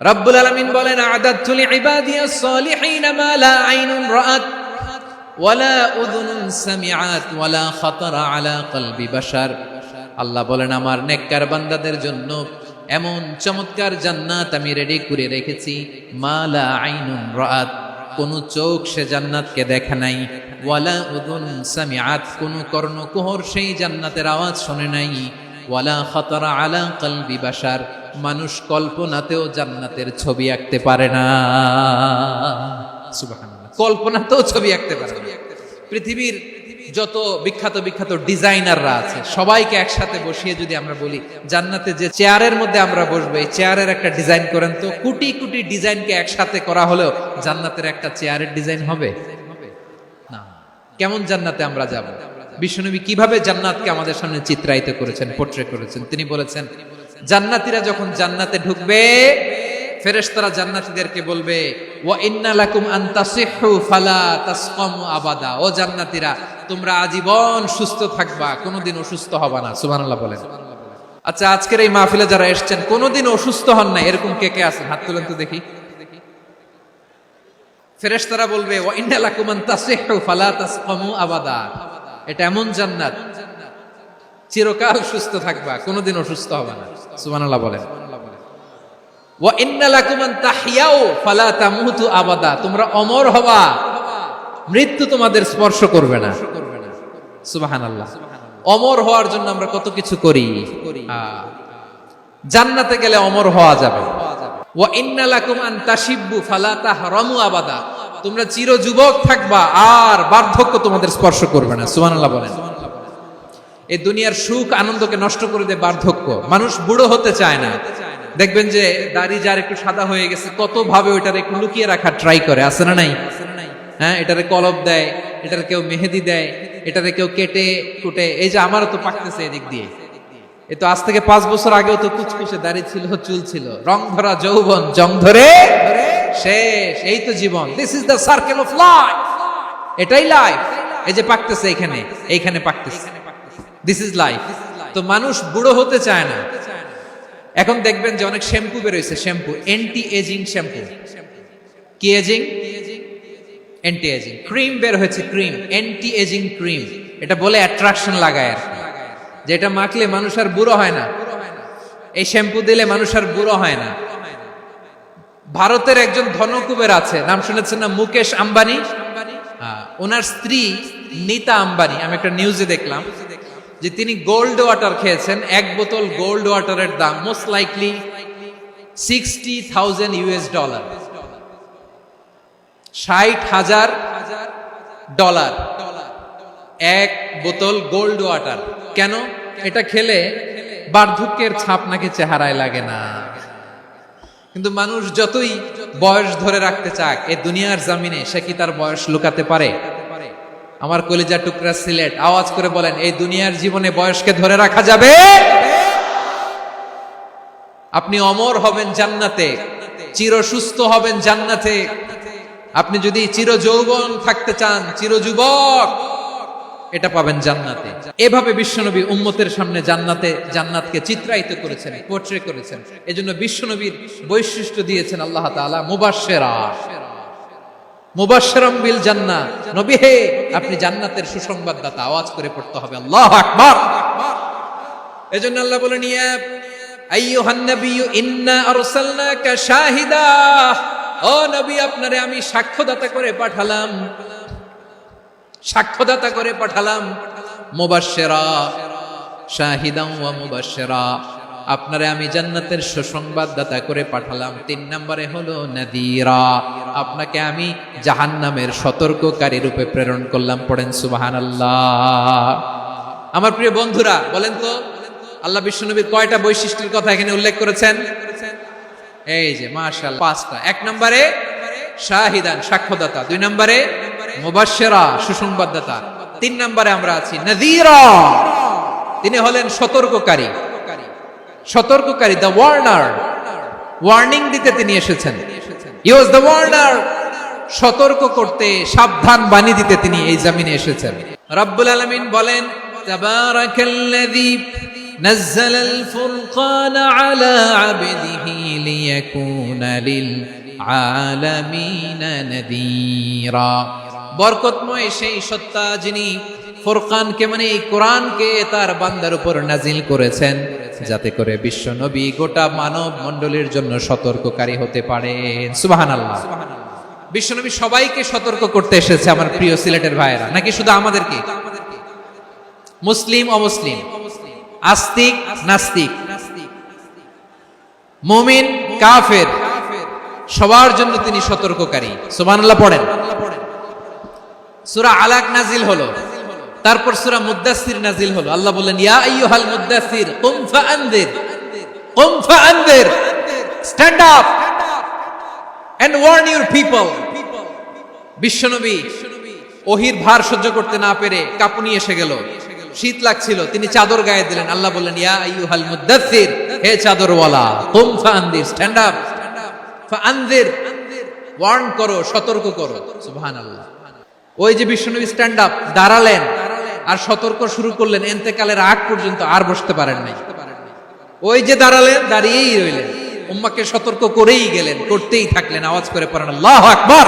রব্বুল আলামিন বলেন আ'দাতু লিইবাদিয়াস সালিহিনা মা লা আইনুন রাআত ওয়ালা উযুনুন সামিআত ওয়ালা খাতারা আলা কলবি বাশার। আল্লাহ বলেন আমার নেককার বান্দাদের জন্য এমন চমৎকার জান্নাত আমি রেডি করে রেখেছি, মা লা আইনুন রাআত, কোন চোখ সে জান্নাতকে দেখে নাই, ওয়ালা উযুন সামিআত, কোন কর্ণকুহর সেই জান্নাতের আওয়াজ শুনে নাই, ওয়ালা খাতারা আলা কলবি বাশার, মানুষ কল্পনাতেও জান্নাতের ছবি আঁকতে পারে না। সুবহানাল্লাহ। কল্পনাতেও ছবি আঁকতে পারে না। পৃথিবীর যত বিখ্যাত বিখ্যাত ডিজাইনাররা আছে সবাইকে একসাথে বসিয়ে যদি আমরা বলি জান্নাতে যে চেয়ারের মধ্যে আমরা বসবো এই চেয়ারের একটা ডিজাইন করেন, তো কোটি কোটি ডিজাইনকে একসাথে করা হলেও জান্নাতের একটা চেয়ারের ডিজাইন হবে না। কেমন জান্নাতে আমরা যাব? বিশ্বনবী কিভাবে জান্নাতকে আমাদের সামনে চিত্রায়িত করেছেন, পোর্ট্রে করেছেন। তিনি বলেছেন জান্নাতীরা যখন জান্নাতে ঢুকবে ফেরেশতারা জান্নাতীদেরকে বলবে ওয়া ইন্না লাকুম আন তাসিহু ফালা তাসকামু আবাদা, ও জান্নাতীরা তোমরা আজীবন সুস্থ থাকবা, কোনোদিন অসুস্থ হবা না। সুবহানাল্লাহ বলেন। আচ্ছা আজকের এই মাহফিলে যারা এসেছেন কোনোদিন অসুস্থ হন না এরকম কে কে আছেন? হাত তুলেন তো দেখি। ফেরেশতারা বলবে ওয়া ইন্না লাকুম আন তাসিহু ফালা তাসকামু আবাদা, এটা এমন জান্নাত চিরকাল সুস্থ থাকবা, কোনোদিন অসুস্থ হবে না। সুবহানাল্লাহ বলেন। ওয়া ইন্না লাকুম আন তাহইয়াউ ফালা তামুতু আবাদা, তোমরা অমর হবা, মৃত্যু তোমাদের স্পর্শ করবে না। সুবহানাল্লাহ। অমর হওয়ার জন্য আমরা কত কিছু করি, জান্নাতে গেলে অমর হওয়া যাবে। ওয়া ইন্না লাকুম আন তাশিব্বু ফালা তাহরামু আবাদা, তোমরা চির যুবক থাকবা আর বার্ধক্য তোমাদের স্পর্শ করবে না। সুবহানাল্লাহ বলেন। এই দুনিয়ার সুখ আনন্দকে নষ্ট করে দেয় বার্ধক্য। মানুষ বুড়ো হতে চায় না। দেখবেন যে দাড়ি যার একটু সাদা হয়ে গেছে কত ভাবে ওইটার একটু লুকিয়ে রাখার ট্রাই করে, আছে না নাই? হ্যাঁ, এটারে কলব দেয়, এটার কেউ মেহেদি দেয়, এটাতে কেউ কেটে কুটে, এই যে আমারও তো পাকতেছে এদিক দিয়ে, এ তো আজ থেকে 5 বছর আগেও তো কুচকুচে দাড়ি ছিল, চুল ছিল, রং ধরা যৌবন জং ধরে শেষ, এই তো জীবন। This is the circle of life, এটাই লাইফ। এই যে পাকতেছে এখানে, এইখানে পাকতেছে, দিস ইজ লাইফ। তো মানুষ বুড়ো হতে চায় না। এখন দেখবেন যে অনেক শ্যাম্পু বেরোইছে, শ্যাম্পু অ্যান্টি এজিং শ্যাম্পু। কি এজিং? Anti ageing. ক্রিম বের হয়েছে, ক্রিম অ্যান্টি এজিং ক্রিম। এটা বলে অ্যাট্রাকশন লাগায় আর কি, যেটা মাখলে মানুষ আর বুড়ো হয় না। এই শ্যাম্পু দিলে মানুষ আর বুড়ো হয় না। ভারতের একজন ধনকুবের আছে, নাম শুনেছেন না? মুকেশ আম্বানি। ওনার স্ত্রী নীতা আম্বানি, আমি একটা নিউজে দেখলাম যে তিনি গোল্ড ওয়াটার খেয়েছেন। 1 বোতল গোল্ড ওয়াটারের দাম মোস্ট লাইকলি $60,000 $60,000 1 বোতল গোল্ড ওয়াটার। কেন? এটা খেলে বার্ধক্যের ছাপ নাকি চেহারায় লাগে না। কিন্তু মানুষ যতই বয়স ধরে রাখতে চাক এই দুনিয়ার জমিনে, সে কি তার বয়স লুকাতে পারে? আমার কলিজা টুকরা সিলেট, আওয়াজ করে বলেন, এই দুনিয়ার জীবনে বয়সকে ধরে রাখা যাবে? আপনি অমর হবেন জান্নাতে, চির সুস্থ হবেন জান্নাতে। আপনি যদি চির যৌবন থাকতে চান, চির যুবক, এটা পাবেন জান্নাতে। এভাবে বিশ্বনবী উম্মতের সামনে জান্নাতকে চিত্রায়িত করেছেন, পোর্ট্রে করেছেন। এজন্য বিশ্বনবীর বৈশিষ্ট্য দিয়েছেন আল্লাহ তাআলা মুবাশশিরাম বিল জান্নাহ। নবী হে, আপনি জান্নাতের সুসংবাদদাতা। আওয়াজ করে পড়তে হবে আল্লাহু আকবার। এজন্য আল্লাহ বলেন, ইয়া আইয়ুহান নাবিয়্যু ইন্না আরসালনাকা শাহিদা। ও নবী, আপনারে আমি সাক্ষ্যদাতা করে পাঠালাম, সাক্ষ্যদাতা করে পাঠালাম। মুবাশশিরা, শাহিদান ওয়া মুবাশশিরা, আপনারে আমি জান্নাতের সুসংবাদদাতা করে পাঠালাম। 3 নম্বরে হলো নাযীরা, আপনাকে আমি জাহান্নামের সতর্ককারী রূপে প্রেরণ করলাম। পড়েন সুবহানাল্লাহ। আমার প্রিয় বন্ধুরা, বলেন তো আল্লাহ বিশ্বনবীর কয়টা বৈশিষ্ট্যের কথা এখানে উল্লেখ করেছেন? এই যে মাশাআল্লাহ 5টা। 1 নম্বরে শাহিদান, সাক্ষ্যদাতা। 2 নম্বরে মুবাশশিরা, সুসংবাদদাতা। 3 নম্বরে আমরা আছি নাযীরা, তিনি হলেন সতর্ককারী। সতর্ককারী, দ্য ওয়ার্নার, ওয়ার্নিং দিতে তিনি এসেছেন। হি ওয়াজ দ্য ওয়ার্নার, সতর্ক করতে, সাবধান বাণী দিতে তিনি এই জমিনে এসেছেন। রব্বুল আলামিন বলেন, তাবারাকাল্লাযী নাযালাল ফুরকানা আলা আবদিহি লিয়াকুনা লিল আলামিনা নাযীরা। বরকতময় সেই সত্তা যিনি ফুরকানকে মানে এই কোরআনকে তার বান্দার উপর নাজিল করেছেন, যাতে করে বিশ্ব নবী গোটা মানব মণ্ডলীর জন্য সতর্ককারী হতে পারেন। সুবহানাল্লাহ। বিশ্ব নবী সবাইকে সতর্ক করতে এসেছে, আমার প্রিয় সিলেটের ভাইয়েরা, নাকি শুধু আমাদেরকে? মুসলিম অমুসলিম, আস্তিক নাস্তিক, মুমিন কাফের, সবার জন্য তিনি সতর্ককারী। সুবহানাল্লাহ পড়েন। সূরা আলাক নাজিল হলো, তারপর সূরা মুদ্দাসসির নাজিল হলো। আল্লাহ বললেন, ইয়া আইয়ুহাল মুদ্দাসসির কুম ফাআনদির, কুম ফাআনদির, stand up and warn your people. বিশ্বনবী ওহীর ভার সহ্য করতে না পেরে কাঁপুনি এসে গেল, শীত লাগছিল, তিনি চাদর গায়ে দিলেন। আল্লাহ বললেন, ইয়া আইয়ুহাল মুদ্দাসসির, হে চাদরওয়ালা, কুম ফাআনদির, স্ট্যান্ড আপ, ফাআনদির, ওয়ার্ন করো, সতর্ক করো। সুবহানাল্লাহ। ওই যে বিশ্বনবী স্ট্যান্ড আপ, দাঁড়ালেন আর সতর্ক শুরু করলেন, ইন্তেকালের আগ পর্যন্ত আর বসতে পারেন নাই। ওই যে দাঁড়ালেন, দাঁড়িয়েই রইলেন, উম্মাহকে সতর্ক করেই গেলেন, করতেই থাকলেন। আওয়াজ করে পড়েন আল্লাহু আকবার।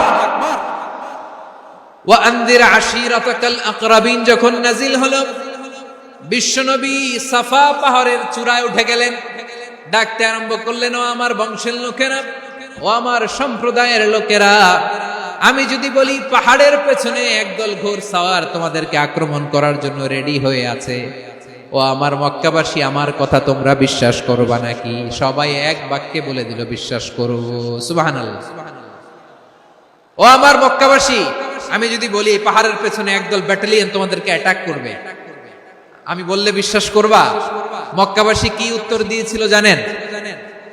ওয়া আনদির আশীরাতাকাল আকরাবিন যখন নাজিল হলো, বিশ্বনবী সাফা পাহাড়ের চূড়ায় উঠে গেলেন, ডাকতে আরম্ভ করলেন, ও আমার বংশের লোকেরা, ও আমার সম্প্রদায়ের লোকেরা, আমি যদি বলি পাহাড়ের পেছনে একদল ঘোর সাওয়ার তোমাদেরকে আক্রমণ করার জন্য রেডি হয়ে আছে, ও আমার মক্কাবাসী, আমার কথা তোমরা বিশ্বাস করবা নাকি? সবাই এক বাক্যে বলে দিল, বিশ্বাস করব। সুবহানাল্লাহ। ও আমার মক্কাবাসী, আমি যদি বলি পাহাড়ের পেছনে একদল ব্যাটালিয়ন তোমাদেরকে অ্যাটাক করবে, আমি বললে বিশ্বাস করবা? মক্কাবাসী কি উত্তর দিয়েছিল জানেন?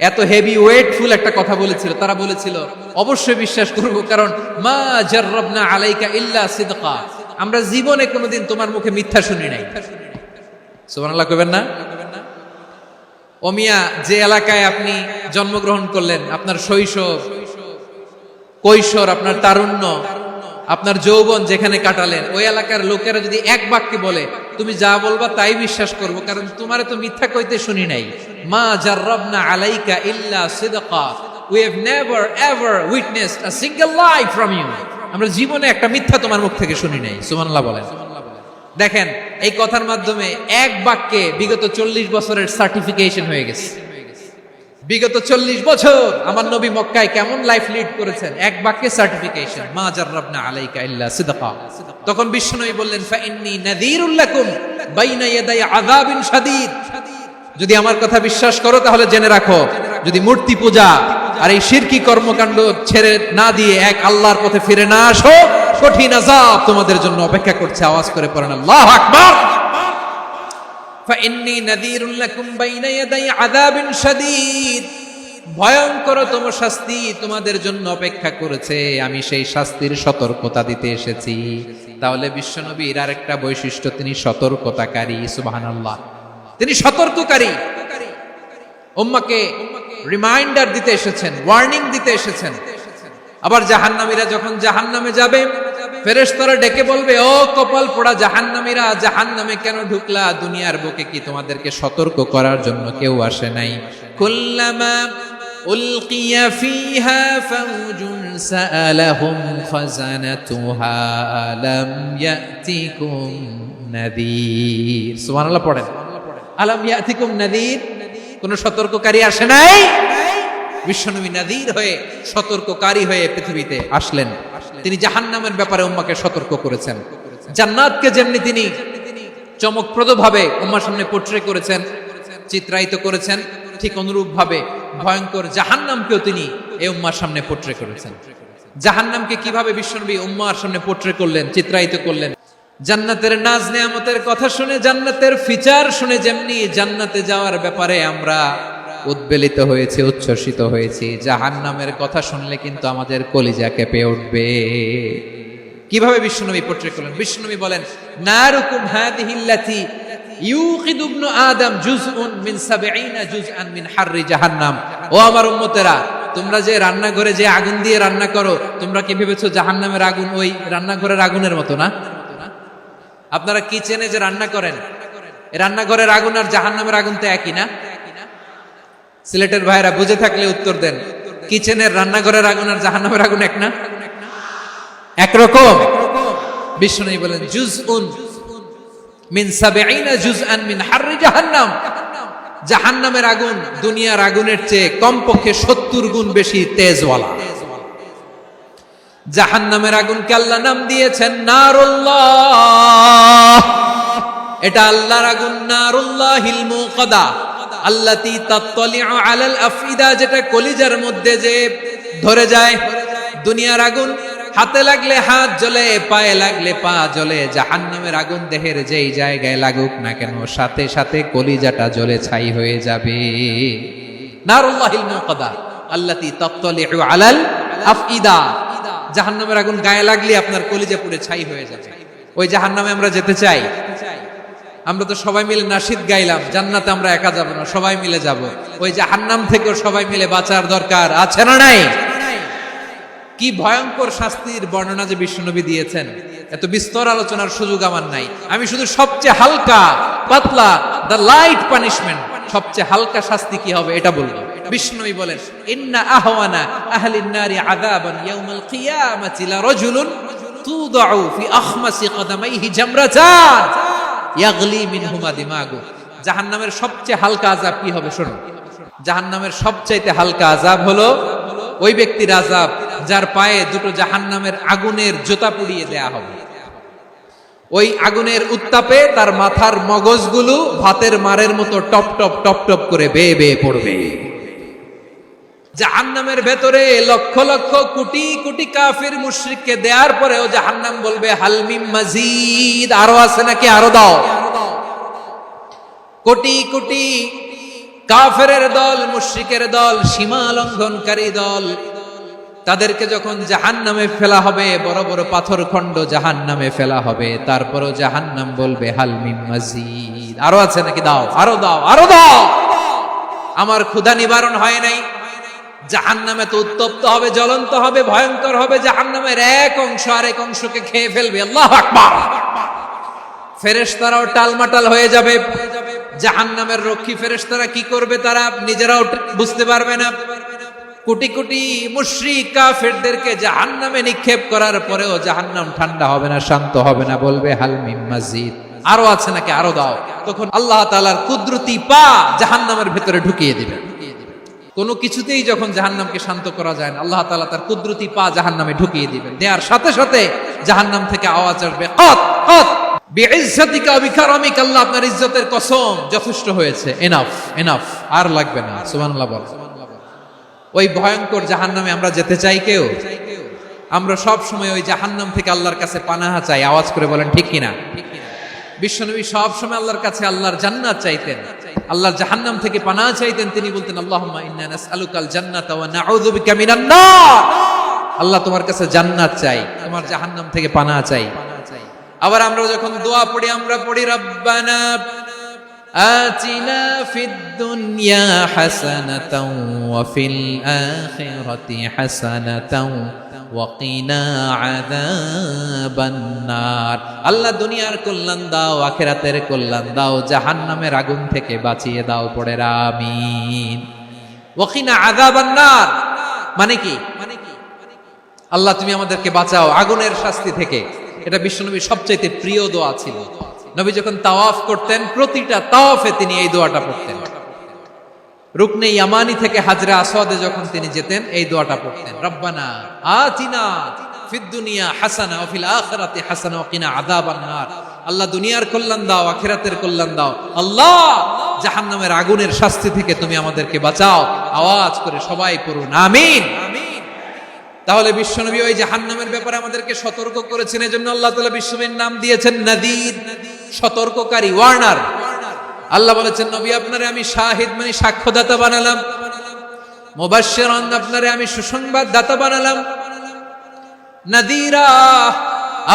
এত হেভি ওয়েটফুল একটা কথা বলেছিল। তারা বলেছিল, অবশ্যই বিশ্বাস করব, কারণ মা জাররাবনা আলাইকা ইল্লা সিদকা, আমরা জীবনে কোনোদিন তোমার মুখে মিথ্যা শুনি নাই। সুবহানাল্লাহ কইবেন না? ও মিয়া, যে এলাকায় আপনি জন্মগ্রহণ করলেন, আপনার শৈশব, কৈশোর, আপনার তারুণ্য, আপনার যৌবন যেখানে কাটালেন, ওই এলাকার লোকেরা যদি এক বাক্যে বলে তুমি যা বলবা তাই বিশ্বাস করব, কারণ তোমারে তো মিথ্যা কইতে শুনি নাই। মা জাররাবনা আলাইকা ইল্লা সিদকা, we have never ever witnessed a single lie from you, আমরা জীবনে একটা মিথ্যা তোমার মুখ থেকে শুনি নাই। সুবহানাল্লাহ বলেন। দেখেন, এই কথার মাধ্যমে এক বাক্যে বিগত 40 বছরের সার্টিফিকেশন হয়ে গেছে। বিগত 40 বছর আমার নবী মক্কায় কেমন লাইফ লিড করেছেন, এক বাক্যে সার্টিফিকেশন, মা জাররাবনা আলাইকা ইল্লা সিদকা। তখন বিশ্বনবী বললেন, ফা ইন্নী নাযীরুল লাকুম বাইনা ইয়াদাই আযাবিন শাদীদ, যদি আমার কথা বিশ্বাস করো তাহলে জেনে রাখো, যদি মূর্তি পূজা আর এই শিরকি কর্মকাণ্ড ছেড়ে না দিয়ে এক আল্লাহর পথে ফিরে না আসো, কঠিন আযাব তোমাদের জন্য অপেক্ষা করছে। আওয়াজ করে পড়েন আল্লাহু আকবার। ফাইন্নী নাযীরুল লাকুম বাইনা ইয়াদাই আযাবিন শাদীদ, ভয়ঙ্করতম শাস্তি তোমাদের জন্য অপেক্ষা করেছে, আমি সেই শাস্তির সতর্কতা দিতে এসেছি। তাহলে বিশ্বনবীর আরেকটা বৈশিষ্ট্য, তিনি সতর্কতাকারী। সুবহানাল্লাহ, তিনি সতর্ককারী। উম্মাহকে রিমাইন্ডার দিতে এসেছেন, ওয়ার্নিং দিতে এসেছেন। আবার জাহান্নামীরা যখন জাহান্নামে যাবে, ফেরেশতারা ডেকে বলবে, ও কপাল পোড়া জাহান্নামীরা, জাহান্নামে কেন ঢুকলা? দুনিয়ার বুকে কি তোমাদেরকে সতর্ক করার জন্য কেউ আসে নাই? কুল্লামা উলকিয়া ফিহা ফাউজুন সাআলাহুম খাযানাতুহা আলাম ইয়াতিকুম নাযীর। সুবহানাল্লাহ পড়েন। আলাম ইয়াতিকুম নাযীর, কোন সতর্ককারী আসে নাই? বিশ্বনবী নাযীর হয়ে, সতর্ককারী হয়ে পৃথিবীতে আসলেন। তিনি জাহান্নামের ব্যাপারে উম্মাকে সতর্ক করেছেন। জান্নাতকে যেমনি তিনি চমকপ্রদ ভাবে উম্মার সামনে পোট্রে করেছেন, চিত্রায়িত করেছেন, ঠিক অনুরূপ ভাবে ভয়ঙ্কর জাহান্নামকেও তিনি এই উম্মার সামনে পোট্রে করেছেন। জাহান্নামকে কিভাবে বিশ্বনবী উম্মার সামনে পোট্রে করলেন, চিত্রায়িত করলেন? জান্নাতের নাজ নেয়ামতের কথা শুনে, জান্নাতের ফিচার শুনে যেমনি জান্নাতে যাওয়ার ব্যাপারে আমরা উদ্বেলিত হয়েছে, উচ্ছ্বসিত হয়েছি, জাহান্নামের কথা শুনলে কিন্তু আমাদের কলিজা কেঁপে উঠবে। কিভাবে বিশ্বনবী পোট্রে করলেন? বিশ্বনবী বলেন, নারুকুম হাযিহিল্লাতী ইউকিদু ইবনু আদম জুজউন মিন ৭০ জুজআন মিন হাররি জাহান্নাম। ও আমার উম্মতেরা, তোমরা যে রান্নাঘরে যে আগুন দিয়ে রান্না করো, তোমরা কি ভেবেছো জাহান্নামের আগুন ওই রান্নাঘরের আগুনের মতো না? আপনারা কিচেনে যে রান্না করেন, রান্নাঘরের আগুন আর জাহান্নামের আগুন তো একই না? সিলেটের ভাইরা বুঝে থাকলে উত্তর দেন, কিচেনের রান্নাঘরের আগুন আর জাহান্নামের আগুন এক না? একরকম। বিশ্বনবী বলেন, জুজউন মিন ৭০ জুজআন মিন হাররি জাহান্নাম, জাহান্নামের আগুন দুনিয়ার আগুনের চেয়ে কমপক্ষে ৭০ গুণ বেশি তেজওয়ালা। জাহান্নামের আগুনকে আল্লাহ নাম দিয়েছেন নারুল্লাহ। এটা আল্লাহর আগুন, নারুল্লাহিল মুকাদা আল্লাতী তাত্তালিউ আলাল আফইদা, যেটা কলিজার মধ্যে যে ধরে যায়। দুনিয়ার আগুন হাতে লাগলে হাত জ্বলে, পায়ে লাগলে পা জ্বলে। জাহান্নামের আগুন দেহের যেই জায়গায় লাগুক না কেন, সাথে সাথে কলিজাটা জ্বলে ছাই হয়ে যাবে। নারুল্লাহিল মুকাদা আল্লাতী তাত্তালিউ আলাল আফইদা, জাহান্নামের আগুন গায়ে লাগলে আপনার কলিজা পুড়ে ছাই হয়ে যাবে। ওই জাহান্নামে আমরা যেতে চাই? আমরা তো সবাই মিলে নাশিদ গাইলাম, জান্নাতে আমরা একা যাব না, সবাই মিলে যাব। ওই জাহান্নাম থেকেও সবাই মিলে বাঁচার দরকার আছে না নাই? কি ভয়ঙ্কর শাস্তির বর্ণনা যে বিশ্বনবী দিয়েছেন, এত বিস্তর আলোচনার সুযোগ আমার নাই। আমি শুধু সবচেয়ে হালকা পাতলা, দ্য লাইট পানিশমেন্ট, সবচেয়ে হালকা শাস্তি কি হবে এটা বলবো। বিশ্বনবী বলেন, ইন্না আহওয়ানা আহলিন নারি আযাবান ইয়াউমাল কিয়ামাতি লারাজুলুন তুদাউ ফি আখমাসি কদামাইহি জামরাতান ইয়াগলি মিনহুমা দিমাগু। জাহান্নামের সবচেয়ে হালকা আযাব কি হবে শুনুন। জাহান্নামের সবচাইতে হালকা আযাব হলো ওই ব্যক্তির আযাব যার পায়ে দুটো জাহান্নামের আগুনের জোতা পুড়িয়ে দেয়া হবে। ওই আগুনের উত্তাপে তার মাথার মগজগুলো ভাতের মারের মতো টপ টপ টপ টপ করে বেয়ে বেয়ে পড়বে। জাহান্নামের ভেতরে লক্ষ লক্ষ কোটি কোটি কাফির মুশরিককে দেওয়ার পরেও জাহান্নাম বলবে, হাল মিন মাজিদ, আরো আছে নাকি, আরো দাও। কোটি কোটি কাফেরের দল, মুশরিকের দল, সীমা লঙ্ঘনকারী দল তাদেরকে যখন জাহান্নামে ফেলা হবে, বড় বড় পাথর খণ্ড জাহান্নামে ফেলা হবে, তারপরও জাহান্নাম বলবে হাল মিন মাজিদ, আরো আছে নাকি, দাও, আরো দাও, আরো দাও। আমার ক্ষুধা নিবারণ হয় নাই। জাহান্নামে তো উত্তপ্ত হবে, জ্বলন্ত হবে, ভয়ঙ্কর হবে। জাহান্নামের এক অংশ আরেক অংশকে খেয়ে ফেলবে। আল্লাহু আকবার। ফেরেশতারাও টালমাটাল হয়ে যাবে। জাহান্নামের রক্ষী ফেরেশতারা কি করবে তারা নিজেরাও বুঝতে পারবে না। কোটি কোটি মুশরিক কাফেরদেরকে জাহান্নামে নিক্ষেপ করার পরেও জাহান্নাম ঠান্ডা হবে না, শান্ত হবে না, বলবে হাল মিন মাজিদ, আরো আছে নাকি, আরো দাও। তখন আল্লাহ তাআলার কুদরতি পা জাহান্নামের ভেতরে ঢুকিয়ে দিবেন। কোনো কিছুতেই যখন জাহান্নামকে শান্ত করা যায় না, আল্লাহ তাআলা তার কুদরতি পা জাহান্নামে ঢুকিয়ে দিবেন। দেওয়ার সাথে সাথে জাহান্নাম থেকে আওয়াজ আসবে, কত কত বিইজ্জাতিকা ওয়া বিকারামিকা, আল্লাহ আপনার ইজ্জতের কসম, যথেষ্ট হয়েছে, এনাফ এনাফ, আর লাগবে না। সুবহানাল্লাহ বল। ওই ভয়ঙ্কর জাহান্নামে আমরা যেতে চাই কেউ? আমরা সব সময় ওই জাহান্নাম থেকে আল্লাহর কাছে পানাহা চাই। আওয়াজ করে বলেন ঠিক কিনা? বিশ্বনবী সব সময় আল্লাহর কাছে আল্লাহর জান্নাত চাইতেন, আল্লাহর জাহান্নাম থেকে পানাহা চাইতেন। তিনি বলতেন আল্লাহুম্মা ইন্না নাসআলুকাল জান্নাতা ওয়া নাউযু বিকা মিনান নার। আল্লাহ তোমার কাছে জান্নাত চাই, তোমার জাহান্নাম থেকে পানাহা চাই। আবার আমরা যখন দোয়া পড়ি, আমরা পড়ি রব্বানা আতিনা ফিদ দুনিয়া হাসানাতাও ওয়া ফিল আখিরাতি হাসানাতাও ওয়া কিনা আযাবান নার। আল্লাহ দুনিয়ার কল্যাণ দাও, আখিরাতের কল্যাণ দাও, জাহান্নামের আগুন থেকে বাঁচিয়ে দাও। পড়ে আমিন। ওয়া কিনা আযাবান নার মানে কি? আল্লাহ তুমি আমাদেরকে বাঁচাও আগুনের শাস্তি থেকে। এটা বিশ্বনবীর সবচাইতে প্রিয় দোয়া ছিল। নবী যখন তাওয়াফ করতেন, প্রতিটা তাওয়াফে তিনি এই দোয়াটা পড়তেন। রুকনে ইয়ামানি থেকে হাজরে আসওয়াদে যখন তিনি যেতেন, এই দোয়াটা পড়তেন, রব্বানা আতিনা ফিদ দুনিয়া হাসানা ওয়া ফিল আখিরাতি হাসানা ওয়া কিনা আযাবান নার। আল্লাহ দুনিয়ার কল্যাণ দাও, আখিরাতের কল্যাণ দাও। আল্লাহ জাহান্নামের আগুনের শাস্তি থেকে তুমি আমাদেরকে বাঁচাও। আওয়াজ করে সবাই পড়ুন আমিন। তাহলে বিশ্বনবী ওই জাহান্নামের ব্যাপারে আমাদেরকে সতর্ক করেছেন। এজন্য আল্লাহ তাআলা বিশ্বনবীর নাম দিয়েছেন নাযীর, সতর্ককারী, ওয়ার্নার। আল্লাহ বলেছেন নবী আপনারে আমি শাহিদ মানে সাক্ষ্যদাতা বানালাম, মুবাশশিরান আপনারে আমি সুসংবাদ দাতা বানালাম, নাযীরা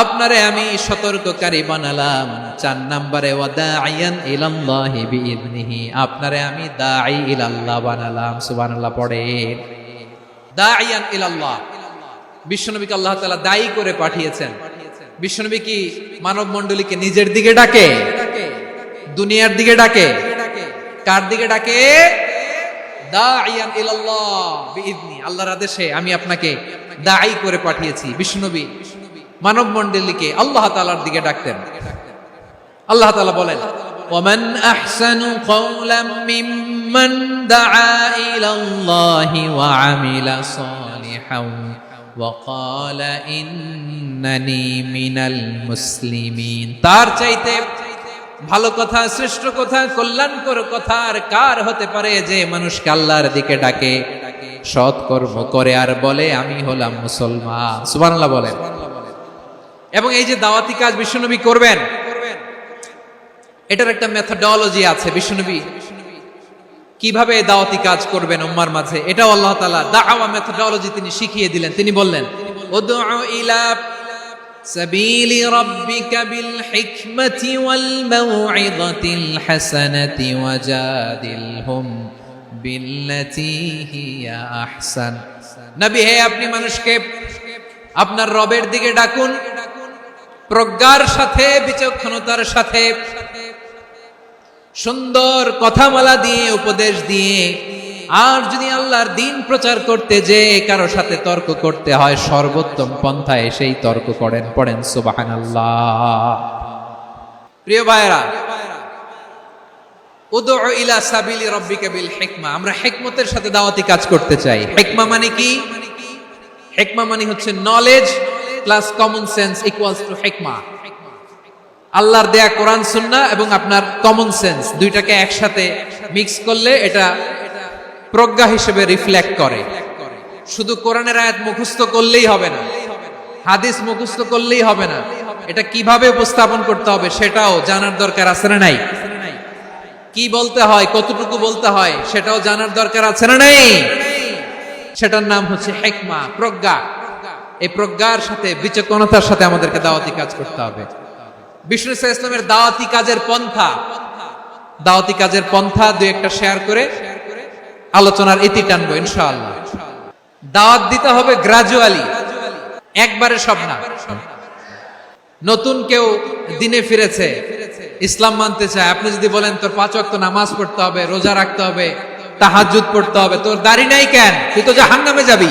আপনারে আমি সতর্ককারী বানালাম। 4 নম্বরে ওয়া দাঈয়ান ইলাল্লাহি বিইذনিহি, আপনারে আমি দাঈ ইলাল্লাহ বানালাম। সুবহানাল্লাহ পড়ে। দাঈয়ান ইলাল্লাহ, বিশ্বনবীকে আল্লাহ তাআলা দায়ী করে পাঠিয়েছেন। বিশ্বনবী কি মানব মণ্ডলীকে নিজের দিকে ডাকে? দুনিয়ার দিকে ডাকে? কার দিকে ডাকে? দাঈয়ান ইলাল্লাহ বিইذনি, আল্লাহর আদেশে আমি আপনাকে দায়ী করে পাঠিয়েছি। বিশ্বনবী মানব মণ্ডলীকে আল্লাহ তাআলার দিকে ডাকতেন। আল্লাহ তাআলা বলেন ওয়ামান আহসানু কওলাম মিম্মান দাআ ইলাল্লাহি ওয়া আমিলা সালিহান ওয়া ক্বালা ইন্নানি মিনাল মুসলিমিন। তার চাইতে ভালো কথা, শ্রেষ্ঠ কথা, কল্যাণকর কথা আর কার হতে পারে যে মানুষকে আল্লাহর দিকে ডাকে, সৎ কর্ম করে আর বলে আমি হলাম মুসলমান। সুবহানাল্লাহ বলেন। এবং এই যে দাওয়াতি কাজ বিশ্বনবী করবেন, এটার একটা মেথডোলজি আছে। বিশ্বনবী কিভাবে দাওয়াতি কাজ করবেন উম্মার মাঝে, এটাও আল্লাহ তাআলা দাওয়া মেথডোলজি তিনি শিখিয়ে দিলেন। তিনি বললেন উদউ ইলা সাবিলি রাব্বিকা বিল হিকমাতি ওয়াল মাউইযাতিল হাসানাতি ওয়াজাদিলহুম বিল্লাতী হিয়া আহসান। নবী হে, আপনি মানুষকে আপনার রবের দিকে ডাকুন প্রজ্ঞার সাথে, বিচক্ষণতার সাথে, সুন্দর কথামালা দিয়ে, উপদেশ দিয়ে। আর যদি আল্লাহর দ্বীন প্রচার করতে যে কারো সাথে তর্ক করতে হয়, সর্বোত্তম পন্থায় সেই তর্ক করেন। পড়েন সুবহানাল্লাহ। প্রিয় ভাইরা, উদউ ইলা সাবিলি রাব্বিকা বিল হিকমা, আমরা হিকমতের সাথে দাওয়াতি কাজ করতে চাই। হিকমা মানে কি? হিকমা মানে হচ্ছে knowledge plus common sense equals to হিকমা। আল্লাহর দেয়া কোরআন সুন্নাহ এবং আপনার কমন সেন্স দুইটাকে একসাথে মিক্স করলে এটা প্রজ্ঞা হিসেবে রিফ্লেক্ট করে। শুধু কোরআনের আয়াত মুখস্থ করলেই হবে না, হাদিস মুখস্থ করলেই হবে না, এটা কিভাবে উপস্থাপন করতে হবে সেটাও জানার দরকার আছে না নাই? কি বলতে হয়, কতটুকু বলতে হয় সেটাও জানার দরকার আছে না নাই? সেটার নাম হচ্ছে হিকমা, প্রজ্ঞা। এই প্রজ্ঞার সাথে বিচক্ষণতার সাথে আমাদেরকে দাওয়াতি কাজ করতে হবে। বিষ্ণু ইসলামের দাওয়াতি কাজের পন্থা দুই একটা শেয়ার করে আলোচনার ইতি টানবো ইনশাআল্লাহ। দাওয়াত দিতে হবে গ্রাজুয়ালি, একবারে সব না। নতুন কেউ দিনে ফিরেছে, ইসলাম মানতে চায়, আপনি যদি বলেন তোর 5 ওয়াক্ত নামাজ পড়তে হবে, রোজা রাখতে হবে, তাহাজ্জুদ পড়তে হবে, তোর দাড়ি নাই কেন, তুই তো জাহান্নামে যাবি,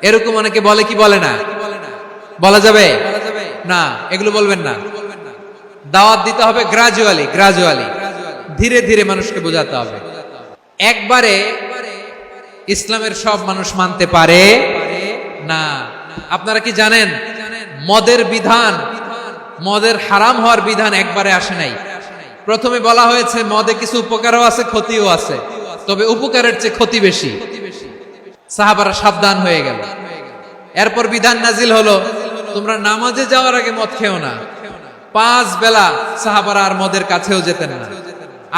এরকম অনেকে বলে কি বলে না? বলা যাবে না, এগুলো বলবেন না। দাওয়াত দিতে হবে গ্রাজুয়ালি, ধীরে ধীরে মানুষকে বোঝাতে হবে। একবারে ইসলামের সব মানুষ মানতে পারে না। আপনারা কি জানেন মদের বিধান, মদের হারাম হওয়ার বিধান একবারে আসে নাই। প্রথমে বলা হয়েছে মদে কিছু উপকারও আছে, ক্ষতিও আছে, তবে উপকারের চেয়ে ক্ষতি বেশি। সাহাবারা সাবধান হয়ে গেল। এরপর বিধান নাজিল হলো, তোমরা নামাজে যাওয়ার আগে মদ খেও না। 5 বেলা সাহাবারা আর মদের কাছেও যেতেন না,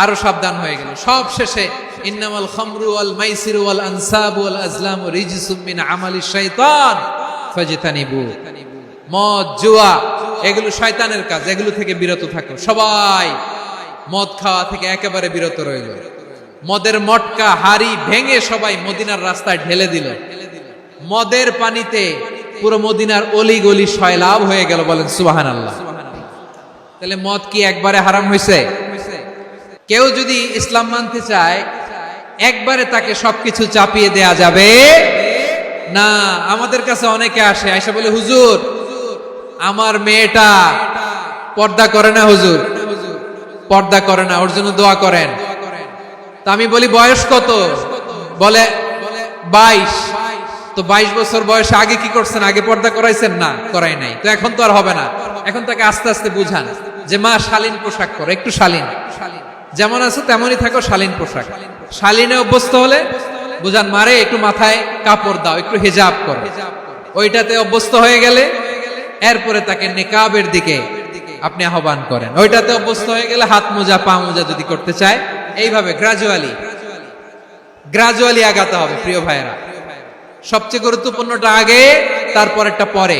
আরো সাবধান হয়ে গেল। সব শেষে ইন্নামাল খামরু ওয়াল মাইসিরু ওয়াল আনসাবু ওয়াল আজলামু রিজসুম মিন আমালিশ শাইতান ফাজতানিবু। মদ, জুয়া এগুলো শয়তানের কাজ, এগুলো থেকে বিরত থাকো। সবাই মদ খাওয়া থেকে একেবারে বিরত রইল। মদের মটকা হাড়ি ভেঙে সবাই মদিনার রাস্তায় ঢেলে দিল। মদের পানিতে পুরো মদিনার অলি গলি সয়লাভ হয়ে গেল। বলেন সুবহানাল্লাহ। তাহলে মদ কি একবারে হারাম হয়েছে? কেউ যদি ইসলাম মানতে চায় একবারে তাকে সবকিছু চাপিয়ে দেয়া যাবে না। আমাদের কাছে অনেকে আসে, আয়সা বলে হুজুর আমার মেয়েটা পর্দা করে না, হুজুর পর্দা করে না, ওর জন্য দোয়া করেন। তা আমি বলি বয়স কত? বলে 22। তো 22 বছর বয়সে আগে কি করছেন? আগে পর্দা করাইছেন? না, করাই নাই। তো এখন তো আর হবে না। এখন তাকে আস্তে আস্তে বুঝান যে মা শালীন পোশাক করো, একটু শালীন, যেমন আছো তেমনই থাকো, শালীন পোশাক। শালীনে অভ্যস্ত হলে বুঝান মারে একটু মাথায় কাপড় দাও, একটু হিজাব করো। ওইটাতে অভ্যস্ত হয়ে গেলে এরপরে তাকে নিকাবের দিকে আপনি আহ্বান করেন। ওইটাতে অভ্যস্ত হয়ে গেলে হাত মোজা, পা মোজা যদি করতে চায়, এইভাবে গ্রাজুয়ালি আগাতে হবে। প্রিয় ভাইয়েরা, সবচেয়ে গুরুত্বপূর্ণটা আগে, তারপরেরটা পরে।